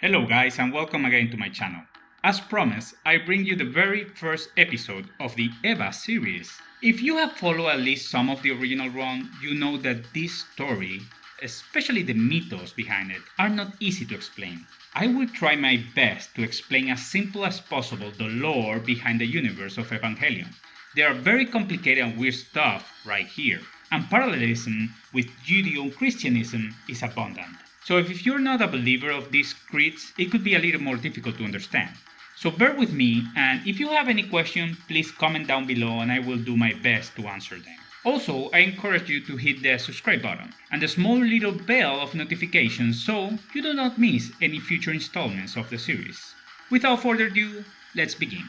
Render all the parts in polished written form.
Hello guys and welcome again to my channel. As promised, I bring you the very first episode of the Eva series. If you have followed at least some of the original run, you know that this story, especially the mythos behind it, are not easy to explain. I will try my best to explain as simple as possible the lore behind the universe of Evangelion. There are very complicated and weird stuff right here, and parallelism with Judeo-Christianism is abundant. So if you're not a believer of these creeds, it could be a little more difficult to understand. So bear with me, and if you have any questions, please comment down below and I will do my best to answer them. Also, I encourage you to hit the subscribe button and the small little bell of notifications so you do not miss any future installments of the series. Without further ado, let's begin.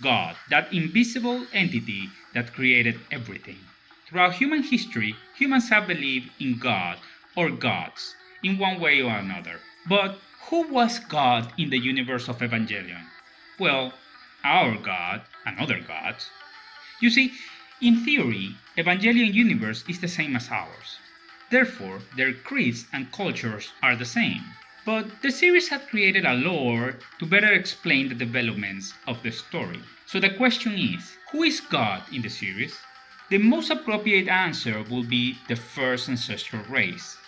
God, that invisible entity that created everything. Throughout human history, humans have believed in God or gods in one way or another. But who was God in the universe of Evangelion? Well, our God and other gods. You see, in theory, Evangelion universe is the same as ours. Therefore, their creeds and cultures are the same. But the series had created a lore to better explain the developments of the story. So the question is, who is God in the series? The most appropriate answer will be the first ancestral race.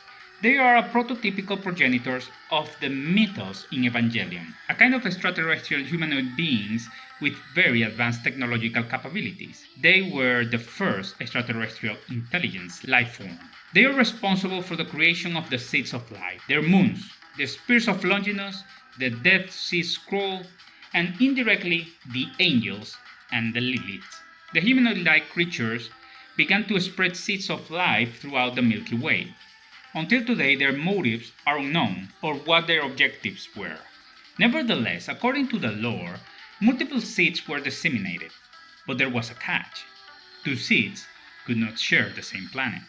They are prototypical progenitors of the mythos in Evangelion, a kind of extraterrestrial humanoid beings with very advanced technological capabilities. They were the first extraterrestrial intelligence life form. They are responsible for the creation of the seeds of life, their moons, the spears of Longinus, the Dead Sea Scroll, and indirectly the angels and the Lilith. The humanoid-like creatures began to spread seeds of life throughout the Milky Way. Until today, their motives are unknown, or what their objectives were. Nevertheless, according to the lore, multiple seeds were disseminated, but there was a catch. Two seeds could not share the same planet.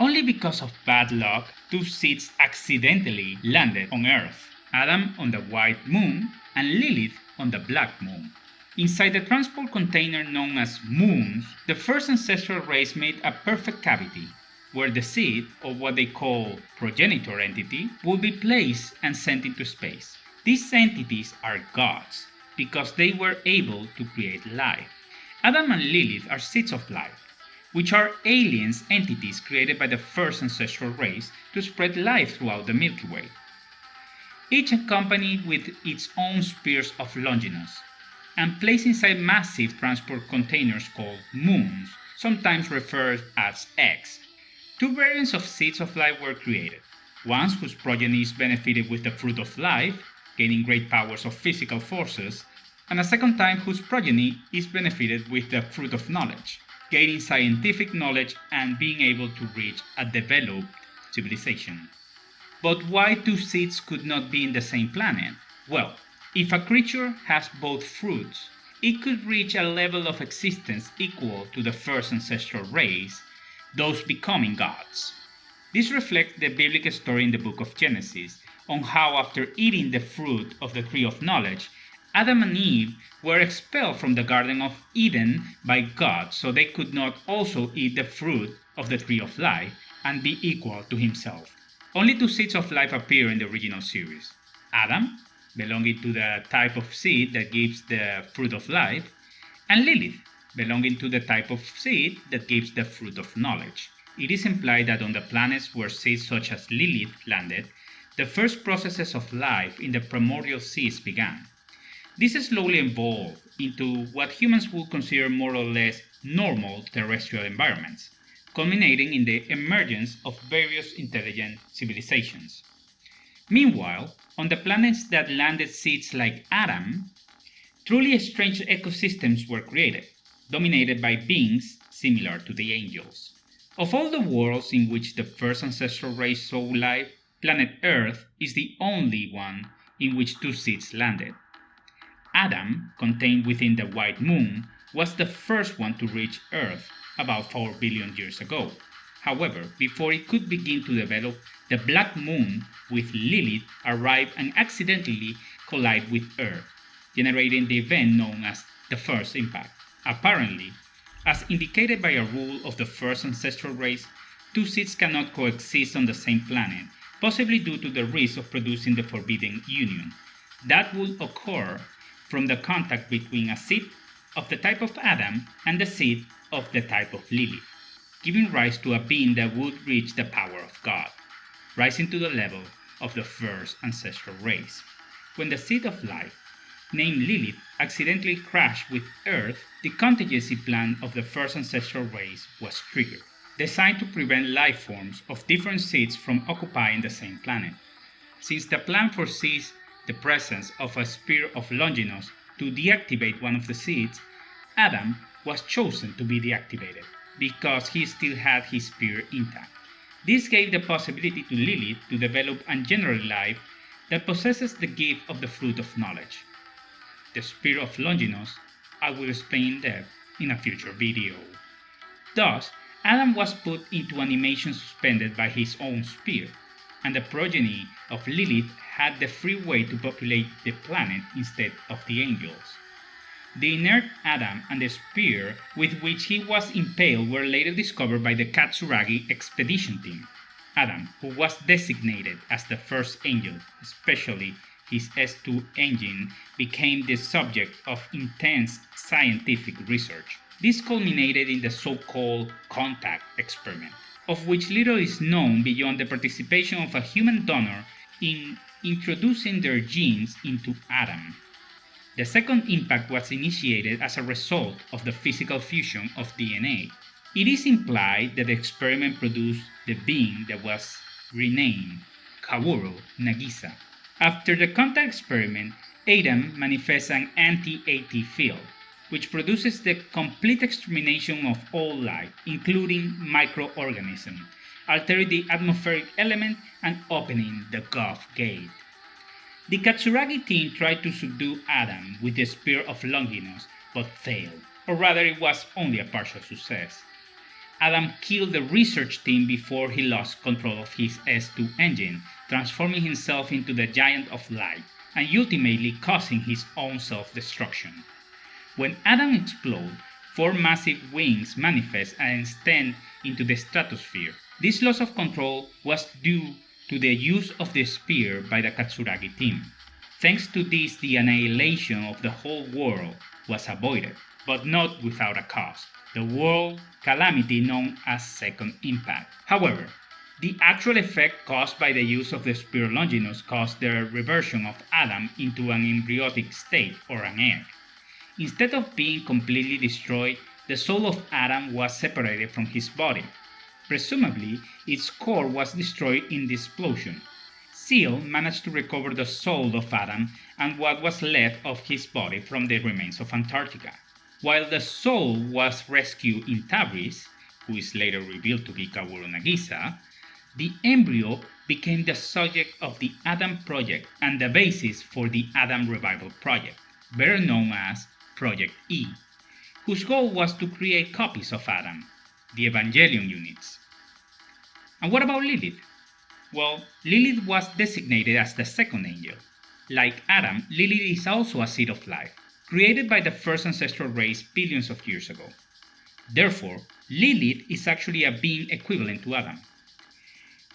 Only because of bad luck, two seeds accidentally landed on Earth, Adam on the white moon and Lilith on the black moon. Inside the transport container known as moons, the first ancestral race made a perfect cavity, where the seed, or what they call progenitor entity, would be placed and sent into space. These entities are gods, because they were able to create life. Adam and Lilith are seeds of life, which are aliens entities created by the first ancestral race to spread life throughout the Milky Way. Each accompanied with its own spears of Longinus, and placed inside massive transport containers called moons, sometimes referred as eggs. Two variants of seeds of life were created, one whose progeny is benefited with the fruit of life, gaining great powers of physical forces, and a second type whose progeny is benefited with the fruit of knowledge, gaining scientific knowledge and being able to reach a developed civilization. But why two seeds could not be in the same planet? Well, if a creature has both fruits, it could reach a level of existence equal to the first ancestral race, thus becoming gods. This reflects the biblical story in the book of Genesis on how after eating the fruit of the tree of knowledge, Adam and Eve were expelled from the Garden of Eden by God so they could not also eat the fruit of the tree of life and be equal to himself. Only two seeds of life appear in the original series. Adam, belonging to the type of seed that gives the fruit of life, and Lilith, belonging to the type of seed that gives the fruit of knowledge. It is implied that on the planets where seeds such as Lilith landed, the first processes of life in the primordial seas began. This slowly evolved into what humans would consider more or less normal terrestrial environments, culminating in the emergence of various intelligent civilizations. Meanwhile, on the planets that landed seeds like Adam, truly strange ecosystems were created, dominated by beings similar to the angels. Of all the worlds in which the first ancestral race saw life, planet Earth is the only one in which two seeds landed. Adam, contained within the white moon, was the first one to reach Earth about 4 billion years ago. However, before it could begin to develop, the black moon with Lilith arrived and accidentally collided with Earth, generating the event known as the first impact. Apparently, as indicated by a rule of the first ancestral race, two seeds cannot coexist on the same planet possibly due to the risk of producing the forbidden union. That would occur from the contact between a seed of the type of Adam and the seed of the type of Lilith, giving rise to a being that would reach the power of God, rising to the level of the first ancestral race. When the seed of life, named Lilith, accidentally crashed with Earth, the contingency plan of the first ancestral race was triggered, designed to prevent life forms of different seeds from occupying the same planet. Since the plan foresees the presence of a spear of Longinus to deactivate one of the seeds, Adam was chosen to be deactivated, because he still had his spear intact. This gave the possibility to Lilith to develop a general life that possesses the gift of the fruit of knowledge. The spear of Longinus I will explain in depth in a future video. Thus, Adam was put into animation suspended by his own spear, and the progeny of Lilith had the free way to populate the planet instead of the angels. The inert Adam and the spear with which he was impaled were later discovered by the Katsuragi expedition team. Adam, who was designated as the first angel, especially his S2 engine, became the subject of intense scientific research. This culminated in the so-called contact experiment, of which little is known beyond the participation of a human donor in introducing their genes into Adam. The second impact was initiated as a result of the physical fusion of DNA. It is implied that the experiment produced the being that was renamed Kaworu Nagisa. After the contact experiment, Adam manifests an anti-AT field, which produces the complete extermination of all life, including microorganisms, altering the atmospheric element and opening the Gulf Gate. The Katsuragi team tried to subdue Adam with the Spear of Longinus, but failed, or rather it was only a partial success. Adam killed the research team before he lost control of his S2 engine, transforming himself into the Giant of Light, and ultimately causing his own self-destruction. When Adam explodes, 4 massive wings manifest and extend into the stratosphere. This loss of control was due to the use of the spear by the Katsuragi team. Thanks to this, the annihilation of the whole world was avoided, but not without a cost, the world calamity known as Second Impact. However, the actual effect caused by the use of the spear Longinus caused the reversion of Adam into an embryonic state, or an egg. Instead of being completely destroyed, the soul of Adam was separated from his body. Presumably, its core was destroyed in the explosion. Seal managed to recover the soul of Adam and what was left of his body from the remains of Antarctica. While the soul was rescued in Tabriz, who is later revealed to be Kaworu Nagisa, the embryo became the subject of the Adam Project and the basis for the Adam Revival Project, better known as Project E, whose goal was to create copies of Adam, the Evangelion units. And what about Lilith? Well, Lilith was designated as the second angel. Like Adam, Lilith is also a seed of life, created by the first ancestral race billions of years ago. Therefore, Lilith is actually a being equivalent to Adam.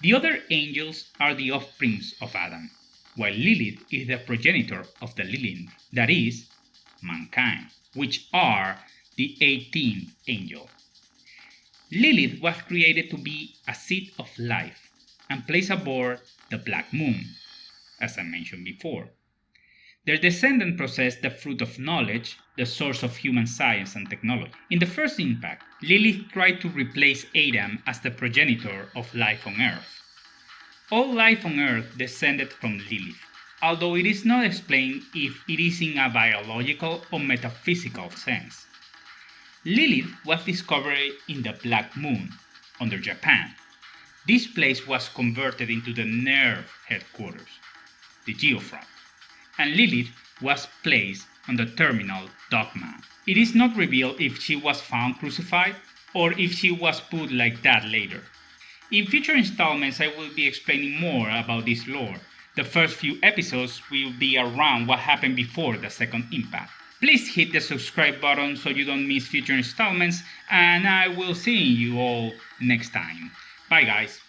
The other angels are the offsprings of Adam, while Lilith is the progenitor of the Lilith, that is, mankind, which are the 18th angel. Lilith was created to be a seed of life and placed aboard the Black Moon, as I mentioned before. Their descendants possessed the fruit of knowledge, the source of human science and technology. In the first impact, Lilith tried to replace Adam as the progenitor of life on Earth. All life on Earth descended from Lilith, although it is not explained if it is in a biological or metaphysical sense. Lilith was discovered in the Black Moon, under Japan. This place was converted into the Nerv headquarters, the Geofront, and Lilith was placed on the terminal dogma. It is not revealed if she was found crucified or if she was put like that later. In future installments I will be explaining more about this lore. The first few episodes will be around what happened before the second impact. Please hit the subscribe button so you don't miss future installments, and I will see you all next time. Bye guys.